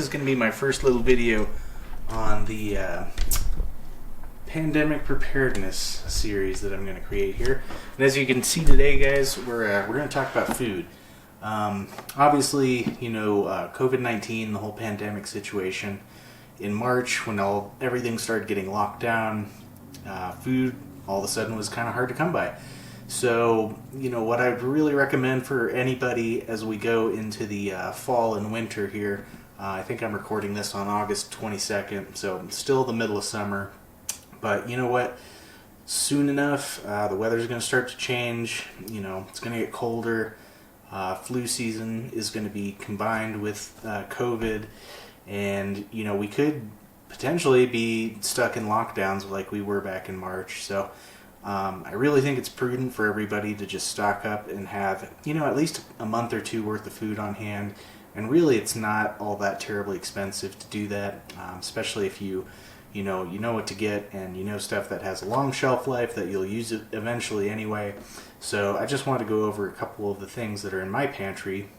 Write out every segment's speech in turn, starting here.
is going to be my first little video on the pandemic preparedness series that I'm going to create here. And as you can see today, guys, we're going to talk about food. Obviously, you know, COVID-19, the whole pandemic situation. In March, when everything started getting locked down, food all of a sudden was kind of hard to come by. So, you know, what I'd really recommend for anybody as we go into the fall and winter here, I think I'm recording this on August 22nd, so still the middle of summer. But you know what? Soon enough, the weather's going to start to change. You know, it's going to get colder. Flu season is going to be combined with COVID. And, you know, we could potentially be stuck in lockdowns like we were back in March. So I really think it's prudent for everybody to just stock up and have, you know, at least a month or two worth of food on hand. And really, it's not all that terribly expensive to do that, especially if you know what to get, and you know stuff that has a long shelf life that you'll use it eventually anyway. So I just want to go over a couple of the things that are in my pantry,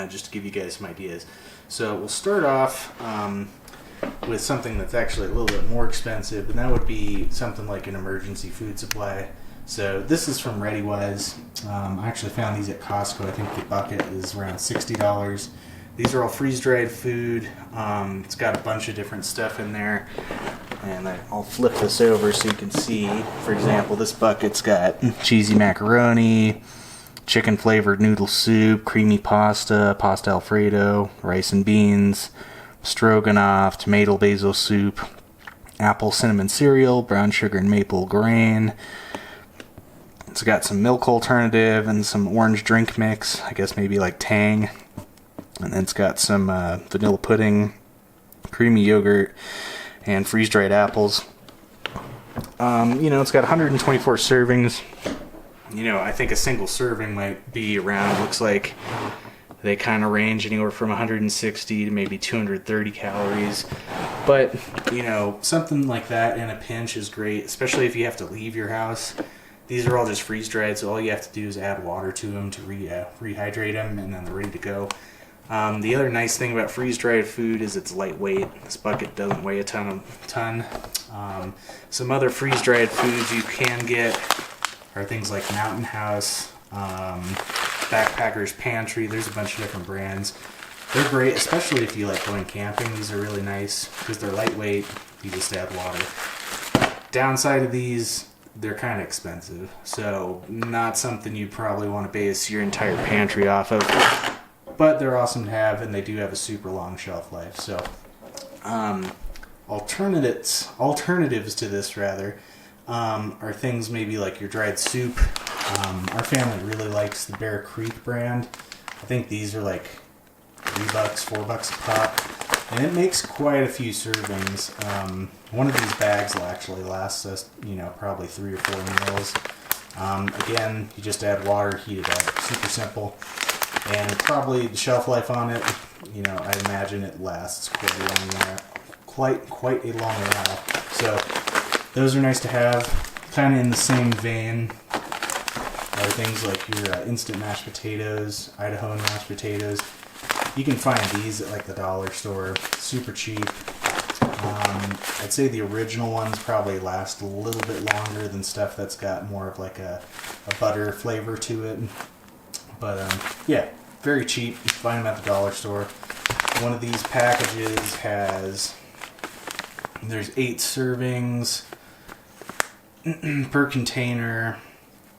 just to give you guys some ideas. So we'll start off with something that's actually a little bit more expensive, and that would be something like an emergency food supply. So this is from ReadyWise. I actually found these at Costco. I think the bucket is around $60. These are all freeze-dried food. It's got a bunch of different stuff in there. And I'll flip this over so you can see. For example, this bucket's got cheesy macaroni, chicken-flavored noodle soup, creamy pasta, pasta Alfredo, rice and beans, stroganoff, tomato basil soup, apple cinnamon cereal, brown sugar and maple grain. It's got some milk alternative and some orange drink mix, I guess maybe like Tang. And then it's got some vanilla pudding, creamy yogurt, and freeze-dried apples. You know, it's got 124 servings. You know, I think a single serving might be around, looks like they kind of range anywhere from 160 to maybe 230 calories. But, you know, something like that in a pinch is great, especially if you have to leave your house. These are all just freeze-dried, so all you have to do is add water to them to rehydrate them, and then they're ready to go. The other nice thing about freeze-dried food is it's lightweight. This bucket doesn't weigh a ton. Some other freeze-dried foods you can get are things like Mountain House, Backpacker's Pantry. There's a bunch of different brands. They're great, especially if you like going camping. These are really nice because they're lightweight. You just add water. Downside of these, they're kind of expensive. So not something you probably want to base your entire pantry off of. But they're awesome to have, and they do have a super long shelf life. So, alternatives to this, rather, are things maybe like your dried soup. Our family really likes the Bear Creek brand. I think these are like $3, $4 a pop, and it makes quite a few servings. One of these bags will actually last us, you know, probably 3 or 4 meals. Again, you just add water, heat it up. Super simple. And probably the shelf life on it, you know, I imagine it lasts quite a long while. So those are nice to have. Kind of in the same vein are things like your instant mashed potatoes, Idaho mashed potatoes. You can find these at like the dollar store, super cheap. I'd say the original ones probably last a little bit longer than stuff that's got more of like a butter flavor to it. But, yeah, very cheap. You can find them at the dollar store. One of these packages there's 8 servings per container,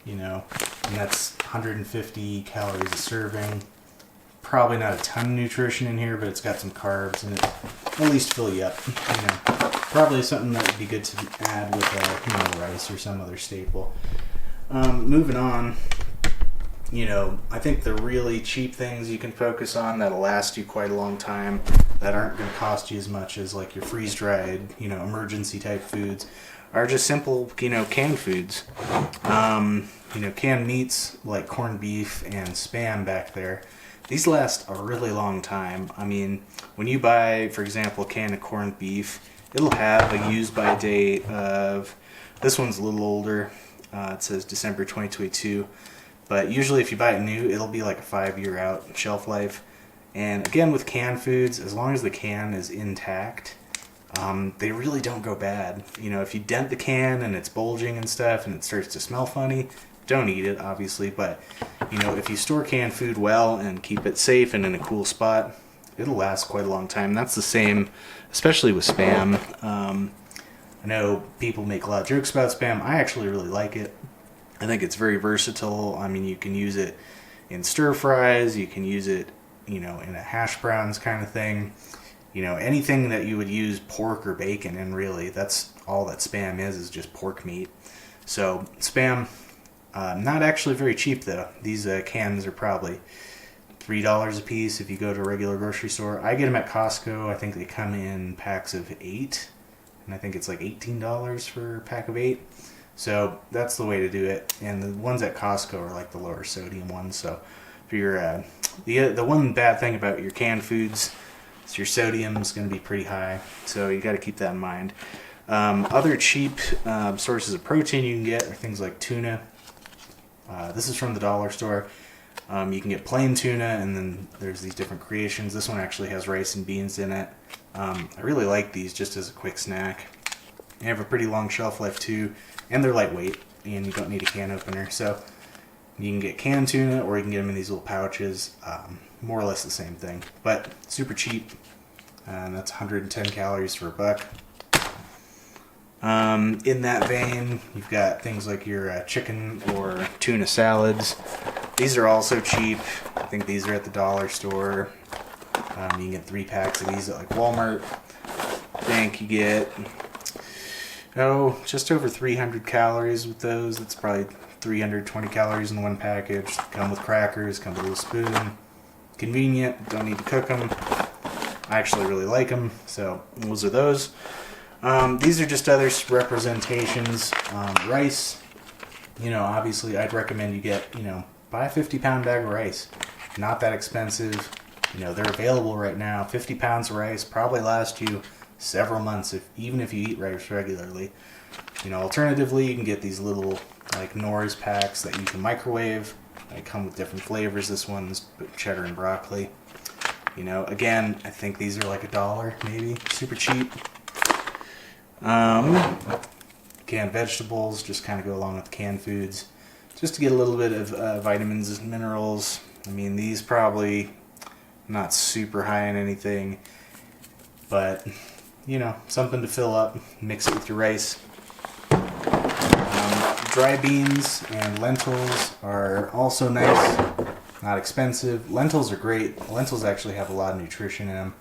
you know, and that's 150 calories a serving. Probably not a ton of nutrition in here, but it's got some carbs and it at least fill you up, you know. Probably something that would be good to add with, you know, rice or some other staple. Moving on. You know, I think the really cheap things you can focus on that'll last you quite a long time, that aren't going to cost you as much as like your freeze-dried, you know, emergency type foods, are just simple, you know, canned foods. You know, canned meats like corned beef and Spam back there, these last a really long time. I mean, when you buy, for example, a can of corned beef, it'll have a use-by date of, this one's a little older, it says December 2022. But usually if you buy it new, it'll be like a 5-year out shelf life. And again, with canned foods, as long as the can is intact, they really don't go bad. You know, if you dent the can and it's bulging and stuff and it starts to smell funny, don't eat it, obviously. But, you know, if you store canned food well and keep it safe and in a cool spot, it'll last quite a long time. That's the same, especially with Spam. I know people make a lot of jokes about Spam. I actually really like it. I think it's very versatile. I mean, you can use it in stir fries, you can use it, you know, in a hash browns kind of thing. You know, anything that you would use pork or bacon in, really, that's all that Spam is just pork meat. So Spam, not actually very cheap though. These cans are probably $3 a piece if you go to a regular grocery store. I get them at Costco. I think they come in packs of 8, and I think it's like $18 for a pack of 8. So that's the way to do it. And the ones at Costco are like the lower sodium ones. So if you're the one bad thing about your canned foods is your sodium is going to be pretty high. So you got to keep that in mind. Other cheap sources of protein you can get are things like tuna. This is from the dollar store. You can get plain tuna, and then there's these different creations. This one actually has rice and beans in it. I really like these just as a quick snack. They have a pretty long shelf life too, and they're lightweight, and you don't need a can opener. So you can get canned tuna, or you can get them in these little pouches. More or less the same thing, but super cheap. And that's 110 calories for $1. In that vein, you've got things like your chicken or tuna salads. These are also cheap. I think these are at the dollar store. You can get 3 packs of these at like Walmart. I think you get, just over 300 calories with those. That's probably 320 calories in one package. Come with crackers, come with a little spoon. Convenient, don't need to cook them. I actually really like them, so those are those. These are just other representations. Rice, you know, obviously I'd recommend you get, you know, buy a 50-pound bag of rice. Not that expensive. You know, they're available right now. 50 pounds of rice probably last you several months, even if you eat rice regularly. You know, alternatively, you can get these little, like, Knorr's packs that you can microwave. They come with different flavors. This one's cheddar and broccoli. You know, again, I think these are like $1, maybe. Super cheap. Canned vegetables just kind of go along with canned foods, just to get a little bit of vitamins and minerals. I mean, these probably not super high in anything, but, you know, something to fill up. Mix it with your rice. Dry beans and lentils are also nice, not expensive. Lentils are great. Lentils actually have a lot of nutrition in them.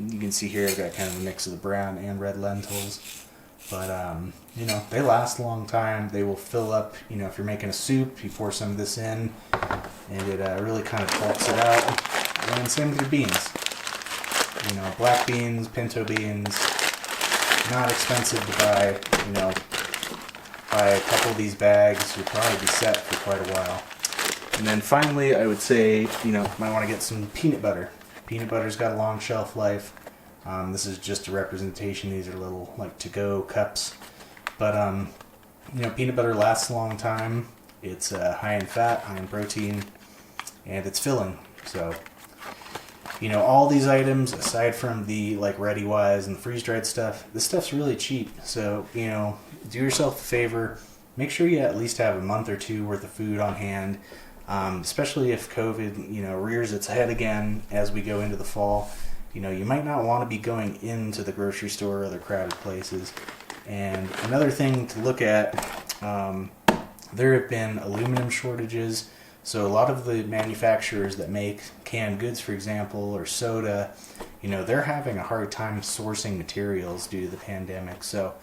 You can see here I've got kind of a mix of the brown and red lentils. But, you know, they last a long time. They will fill up, you know, if you're making a soup, you pour some of this in, and it really kind of bulks it out. And same with your beans. You know, black beans, pinto beans, not expensive to buy. You know, buy a couple of these bags, you'll probably be set for quite a while. And then finally, I would say, you know, you might want to get some peanut butter. Peanut butter's got a long shelf life. This is just a representation. These are little, like, to-go cups. But, you know, peanut butter lasts a long time. It's high in fat, high in protein, and it's filling. So, you know, all these items, aside from the, like, ReadyWise and the freeze-dried stuff, this stuff's really cheap. So, you know, do yourself a favor. Make sure you at least have a month or two worth of food on hand. Especially if COVID, you know, rears its head again as we go into the fall. You know, you might not want to be going into the grocery store or other crowded places. And another thing to look at, there have been aluminum shortages. So a lot of the manufacturers that make canned goods, for example, or soda, you know, they're having a hard time sourcing materials due to the pandemic. So,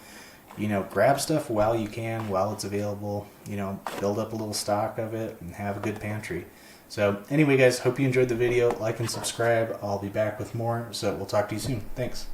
you know, grab stuff while you can, while it's available. You know, build up a little stock of it and have a good pantry. So anyway, guys, hope you enjoyed the video. Like and subscribe. I'll be back with more, so we'll talk to you soon. Thanks.